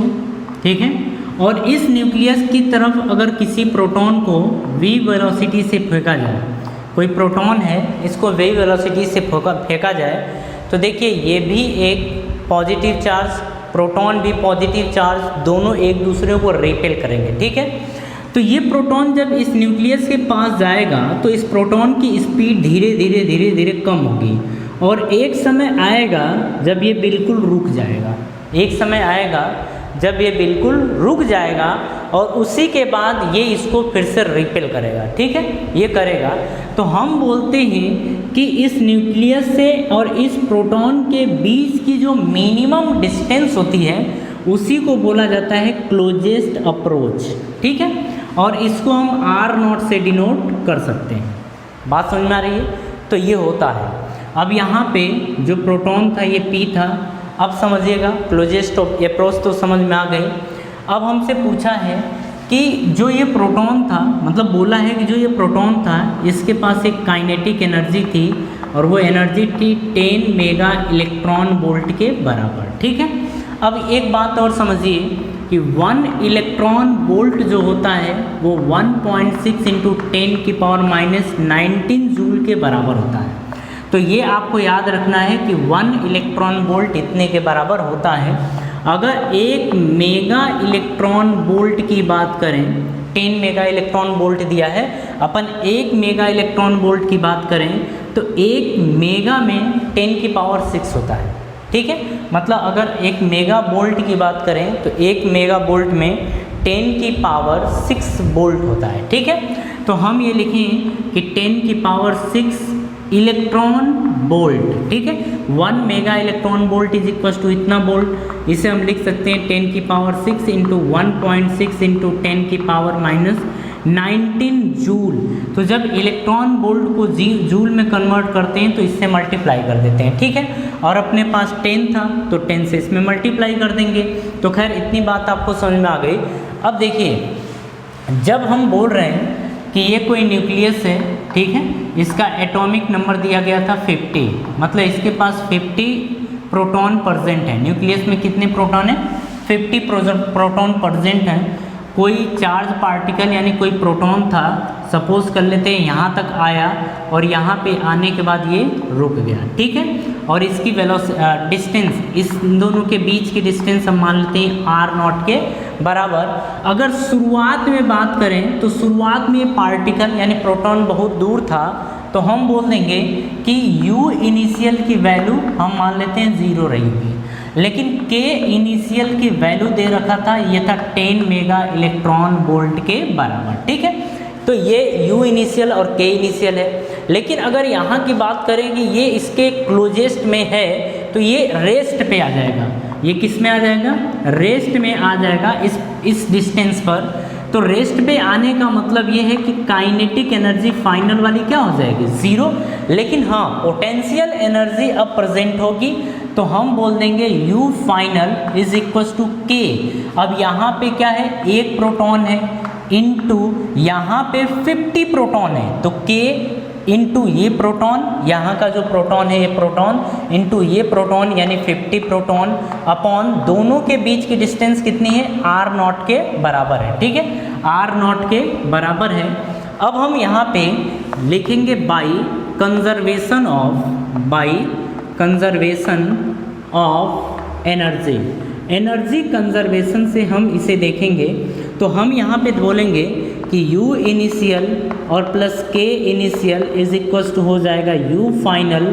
ठीक है, और इस न्यूक्लियस की तरफ अगर किसी प्रोटॉन को v वेलोसिटी से फेंका जाए, कोई प्रोटॉन है इसको v वेलोसिटी से फेंका जाए तो देखिए ये भी एक पॉजिटिव चार्ज, प्रोटॉन भी पॉजिटिव चार्ज, दोनों एक दूसरे को रिपेल करेंगे। ठीक है, तो ये प्रोटॉन जब इस न्यूक्लियस के पास जाएगा तो इस प्रोटॉन की स्पीड धीरे धीरे कम होगी, और एक समय आएगा जब ये बिल्कुल रुक जाएगा, एक समय आएगा जब ये बिल्कुल रुक जाएगा और उसी के बाद ये इसको फिर से रिपेल करेगा। ठीक है, ये करेगा तो हम बोलते हैं कि इस न्यूक्लियस से और इस प्रोटॉन के बीच की जो मिनिमम डिस्टेंस होती है उसी को बोला जाता है क्लोजेस्ट अप्रोच। ठीक है, और इसको हम r0 से डिनोट कर सकते हैं। बात समझ में आ रही है? तो ये होता है। अब यहाँ पे जो प्रोटॉन था ये p था। अब समझिएगा क्लोजेस्ट अप्रोच तो समझ में आ गई। अब हमसे पूछा है कि जो ये प्रोटॉन था, मतलब बोला है कि जो ये प्रोटॉन था इसके पास एक काइनेटिक एनर्जी थी और वो एनर्जी थी 10 मेगा इलेक्ट्रॉन वोल्ट के बराबर। ठीक है, अब एक बात और समझिए कि 1 इलेक्ट्रॉन वोल्ट जो होता है वो 1.6 इंटू 10 की पावर -19 जूल के बराबर होता है। तो ये आपको याद रखना है कि 1 इलेक्ट्रॉन वोल्ट इतने के बराबर होता है। अगर 1 मेगा इलेक्ट्रॉन वोल्ट की बात करें, 10 मेगा इलेक्ट्रॉन वोल्ट दिया है, अपन 1 मेगा इलेक्ट्रॉन वोल्ट की बात करें तो 1 मेगा में 10 की पावर 6 होता है। ठीक है, मतलब अगर 1 मेगा वोल्ट की बात करें तो 1 मेगा वोल्ट में 10 की पावर 6 वोल्ट होता है। ठीक है, तो हम ये लिखें कि 10 की पावर 6 इलेक्ट्रॉन वोल्ट। ठीक है, 1 mega electron volt is equal to इतना वोल्ट। इसे हम लिख सकते हैं 10 की पावर 6 इंटू 1.6 इंटू 10 की पावर -19 जूल। तो जब इलेक्ट्रॉन वोल्ट को जूल में कन्वर्ट करते हैं तो इससे मल्टीप्लाई कर देते हैं। ठीक है, और अपने पास 10 था तो 10 से इसमें मल्टीप्लाई कर देंगे। तो खैर इतनी बात आपको समझ में आ गई। अब देखिए जब हम बोल रहे हैं कि ये कोई न्यूक्लियस है, ठीक है, इसका एटॉमिक नंबर दिया गया था 50, मतलब इसके पास 50 प्रोटॉन प्रेजेंट है। न्यूक्लियस में कितने प्रोटॉन है? 50 प्रोटॉन प्रेजेंट हैं। कोई चार्ज पार्टिकल यानी कोई प्रोटॉन था, सपोज कर लेते हैं यहाँ तक आया और यहाँ पे आने के बाद ये रुक गया। ठीक है, और इसकी डिस्टेंस, इस दोनों के बीच की डिस्टेंस हम मान लेते हैं r0 के बराबर। अगर शुरुआत में बात करें तो शुरुआत में ये पार्टिकल यानी प्रोटॉन बहुत दूर था तो हम बोल देंगे कि u इनिशियल की वैल्यू हम मान लेते हैं 0 रहेगी, लेकिन k इनिशियल की वैल्यू दे रखा था, ये था 10 मेगा इलेक्ट्रॉन वोल्ट के बराबर। ठीक है, तो ये u इनिशियल और k इनिशियल है। लेकिन अगर यहाँ की बात करें कि ये इसके क्लोजेस्ट में है तो ये रेस्ट पे आ जाएगा। ये किस में आ जाएगा? रेस्ट में आ जाएगा इस डिस्टेंस पर। तो रेस्ट पे आने का मतलब ये है कि काइनेटिक एनर्जी फाइनल वाली क्या हो जाएगी, ज़ीरो। लेकिन हाँ, पोटेंशियल एनर्जी अब प्रेजेंट होगी, तो हम बोल देंगे U final is equal to K। अब यहाँ पे क्या है, एक प्रोटॉन है इनटू यहाँ पे 50 प्रोटॉन है, तो K इनटू ये प्रोटॉन, यहाँ का जो प्रोटॉन है ये प्रोटॉन इनटू ये प्रोटॉन यानी 50 प्रोटॉन अपॉन दोनों के बीच की डिस्टेंस कितनी है, R0 के बराबर है। ठीक है, R0 के बराबर है। अब हम यहाँ पे लिखेंगे by conservation of energy. Energy conservation से हम इसे देखेंगे तो हम यहाँ पे बोलेंगे कि U इनिशियल और plus K initial is equals to हो जाएगा U final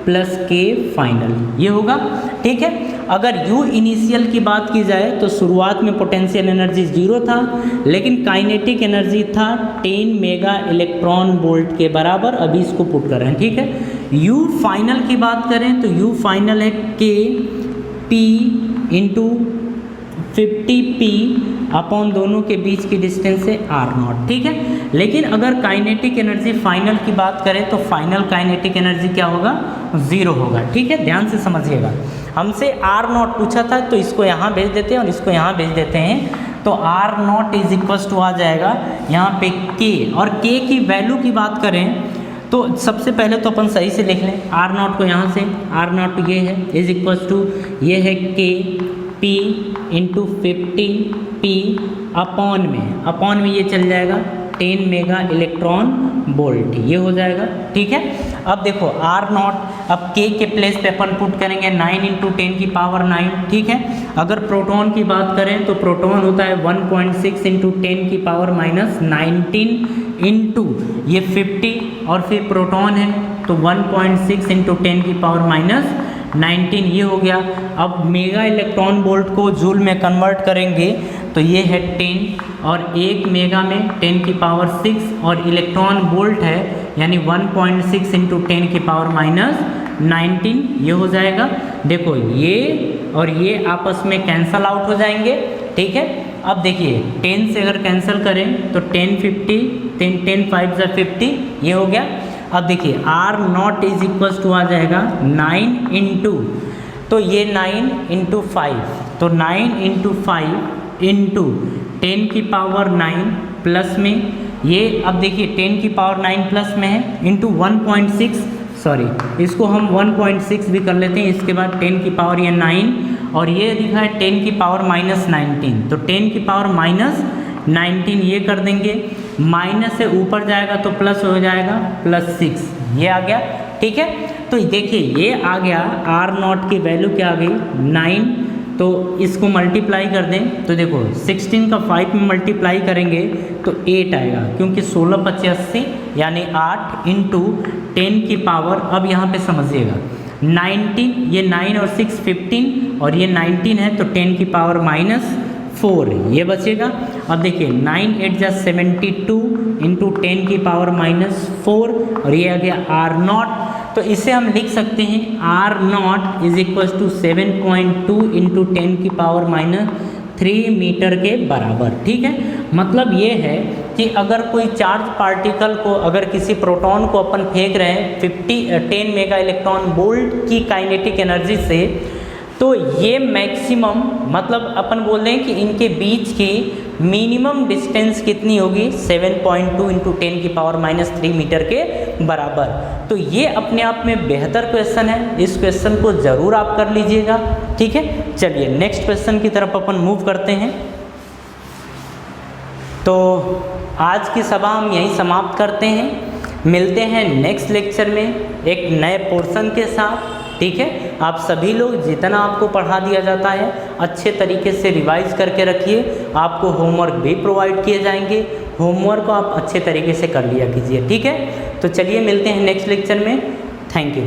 plus K final, ये होगा। ठीक है, अगर U इनिशियल की बात की जाए तो शुरुआत में पोटेंशियल एनर्जी 0 था, लेकिन काइनेटिक एनर्जी था 10 मेगा इलेक्ट्रॉन वोल्ट के बराबर। अभी इसको पुट कर रहे हैं। ठीक है, U फाइनल की बात करें तो U फाइनल है K P into 50P upon दोनों के बीच की डिस्टेंस है R0। ठीक है, लेकिन अगर काइनेटिक एनर्जी फाइनल की बात करें तो फाइनल काइनेटिक एनर्जी क्या होगा, 0 होगा। ठीक है, ध्यान से समझिएगा। हमसे R0 पूछा था तो इसको यहाँ भेज देते हैं और इसको यहाँ भेज देते हैं, तो R0 इज इक्वल्स टू आ जाएगा यहाँ पे K। और K की वैल्यू की बात करें तो सबसे पहले तो अपन सही से लिख लें R0 को, यहाँ से R0 ये है इज इक्वल्स टू ये है K P into 50P upon में ये चल जाएगा 10 मेगा इलेक्ट्रॉन वोल्ट, ये हो जाएगा। ठीक है, अब देखो R0, अब K के प्लेस पे अपन पुट करेंगे 9 इंटू 10 की पावर 9। ठीक है, अगर प्रोटॉन की बात करें तो प्रोटॉन होता है 1.6 इंटू 10 की पावर माइनस 19 इंटू ये 50 और फिर प्रोटॉन है तो 1.6 इंटू 10 की पावर माइनस 19, ये हो गया। अब मेगा इलेक्ट्रॉन वोल्ट को जूल में कन्वर्ट करेंगे तो ये है 10 और 1 मेगा में 10 की पावर 6 और इलेक्ट्रॉन वोल्ट है यानी 1.6 इंटू 10 की पावर माइनस 19, ये हो जाएगा। देखो ये और ये आपस में कैंसल आउट हो जाएंगे। ठीक है, अब देखिए 10 से अगर कैंसिल करें तो 10 5 50, ये हो गया। अब देखिए R0 इज इक्वल्स टू आ जाएगा 9 इंटू, तो ये 9 इंटू 5, तो 9 इंटू 5 इंटू 10 की पावर 9 प्लस में ये, अब देखिए 10 की पावर 9 प्लस में है इंटू 1.6, सॉरी इसको हम 1.6 भी कर लेते हैं। इसके बाद 10 की पावर ये 9 और ये लिखा है 10 की पावर माइनस 19, तो 10 की पावर माइनस 19 ये कर देंगे, माइनस से ऊपर जाएगा तो प्लस हो जाएगा +6, ये आ गया। ठीक है, तो देखिए ये आ गया, R0 की वैल्यू क्या आ गई 9, तो इसको मल्टीप्लाई कर दें तो देखो 16 का 5 में मल्टीप्लाई करेंगे तो 8 आएगा, क्योंकि 16 × 25 80 यानी 8 इंटू 10 की पावर, अब यहाँ पे समझिएगा 19, ये 9 और 6 15 और ये 19 है तो 10 की पावर -4 ये बचेगा। अब देखिए 9 8 जा 72 इंटू 10 की पावर -4 और ये आ गया R0। तो इसे हम लिख सकते हैं R0 is equal to 7.2 into 10 की पावर -3 मीटर के बराबर। ठीक है, मतलब ये है कि अगर कोई चार्ज पार्टिकल को, अगर किसी प्रोटॉन को अपन फेंक रहे हैं 10 मेगा इलेक्ट्रॉन वोल्ट की काइनेटिक एनर्जी से, तो ये मैक्सिमम मतलब अपन बोल रहे हैं कि इनके बीच की मिनिमम डिस्टेंस कितनी होगी 7.2 इंटू 10 की पावर -3 मीटर के बराबर। तो ये अपने आप में बेहतर क्वेश्चन है, इस क्वेश्चन को ज़रूर आप कर लीजिएगा। ठीक है, चलिए नेक्स्ट क्वेश्चन की तरफ अपन मूव करते हैं। तो आज की सभा हम यहीं समाप्त करते हैं, मिलते हैं नेक्स्ट लेक्चर में एक नए पोर्शन के साथ। ठीक है, आप सभी लोग जितना आपको पढ़ा दिया जाता है अच्छे तरीके से रिवाइज करके रखिए, आपको होमवर्क भी प्रोवाइड किए जाएंगे, होमवर्क को आप अच्छे तरीके से कर लिया कीजिए। ठीक है, तो चलिए मिलते हैं नेक्स्ट लेक्चर में। Thank you.